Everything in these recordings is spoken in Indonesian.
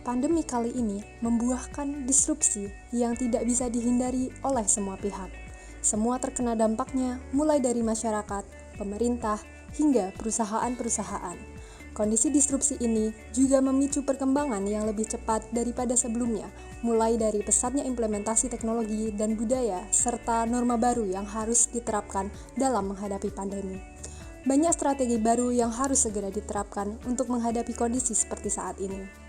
Pandemi kali ini membuahkan disrupsi yang tidak bisa dihindari oleh semua pihak. Semua terkena dampaknya, mulai dari masyarakat, pemerintah, hingga perusahaan-perusahaan. Kondisi disrupsi ini juga memicu perkembangan yang lebih cepat daripada sebelumnya, mulai dari pesatnya implementasi teknologi dan budaya, serta norma baru yang harus diterapkan dalam menghadapi pandemi. Banyak strategi baru yang harus segera diterapkan untuk menghadapi kondisi seperti saat ini.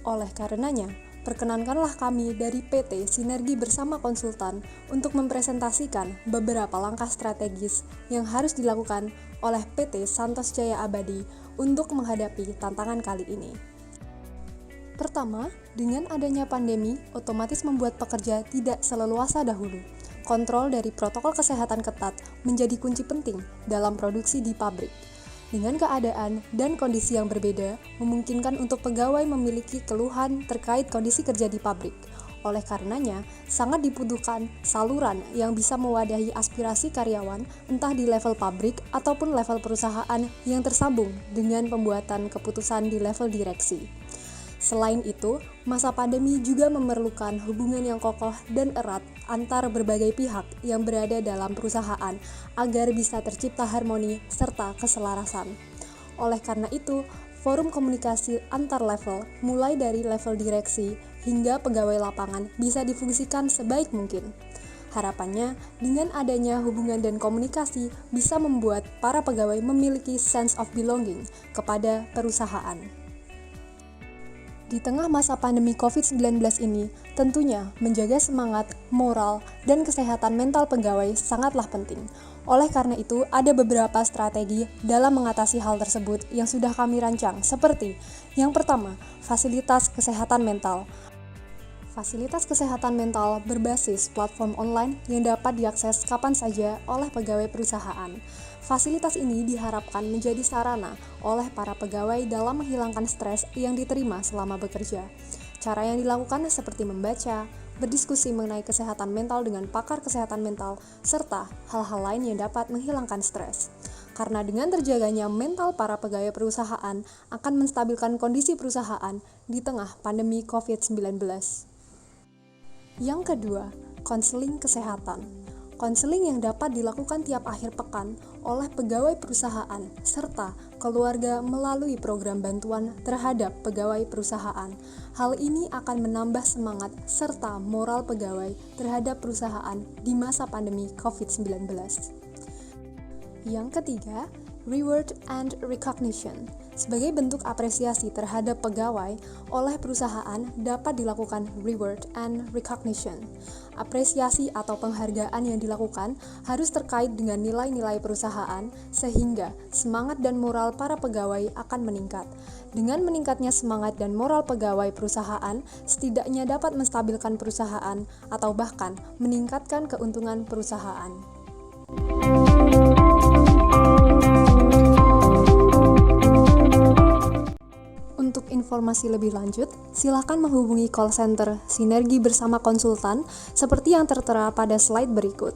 Oleh karenanya, perkenankanlah kami dari PT Sinergi Bersama Konsultan untuk mempresentasikan beberapa langkah strategis yang harus dilakukan oleh PT Santos Jaya Abadi untuk menghadapi tantangan kali ini. Pertama, dengan adanya pandemi, otomatis membuat pekerja tidak seleluasa dahulu. Kontrol dari protokol kesehatan ketat menjadi kunci penting dalam produksi di pabrik. Dengan keadaan dan kondisi yang berbeda, memungkinkan untuk pegawai memiliki keluhan terkait kondisi kerja di pabrik. Oleh karenanya, sangat dibutuhkan saluran yang bisa mewadahi aspirasi karyawan, entah di level pabrik ataupun level perusahaan yang tersambung dengan pembuatan keputusan di level direksi. Selain itu, masa pandemi juga memerlukan hubungan yang kokoh dan erat antar berbagai pihak yang berada dalam perusahaan agar bisa tercipta harmoni serta keselarasan. Oleh karena itu, forum komunikasi antar level, mulai dari level direksi hingga pegawai lapangan, bisa difungsikan sebaik mungkin. Harapannya, dengan adanya hubungan dan komunikasi bisa membuat para pegawai memiliki sense of belonging kepada perusahaan. Di tengah masa pandemi COVID-19 ini, tentunya menjaga semangat, moral, dan kesehatan mental pegawai sangatlah penting. Oleh karena itu, ada beberapa strategi dalam mengatasi hal tersebut yang sudah kami rancang, seperti yang pertama, fasilitas kesehatan mental. Fasilitas kesehatan mental berbasis platform online yang dapat diakses kapan saja oleh pegawai perusahaan. Fasilitas ini diharapkan menjadi sarana oleh para pegawai dalam menghilangkan stres yang diterima selama bekerja. Cara yang dilakukan seperti membaca, berdiskusi mengenai kesehatan mental dengan pakar kesehatan mental, serta hal-hal lain yang dapat menghilangkan stres. Karena dengan terjaganya mental para pegawai perusahaan akan menstabilkan kondisi perusahaan di tengah pandemi COVID-19. Yang kedua, konseling kesehatan. Konseling yang dapat dilakukan tiap akhir pekan oleh pegawai perusahaan serta keluarga melalui program bantuan terhadap pegawai perusahaan. Hal ini akan menambah semangat serta moral pegawai terhadap perusahaan di masa pandemi COVID-19. Yang ketiga, reward and recognition. Sebagai bentuk apresiasi terhadap pegawai oleh perusahaan dapat dilakukan reward and recognition. Apresiasi atau penghargaan yang dilakukan harus terkait dengan nilai-nilai perusahaan sehingga semangat dan moral para pegawai akan meningkat. Dengan meningkatnya semangat dan moral pegawai perusahaan, setidaknya dapat menstabilkan perusahaan atau bahkan meningkatkan keuntungan perusahaan. Untuk informasi lebih lanjut, silakan menghubungi call center Sinergi Bersama Konsultan seperti yang tertera pada slide berikut.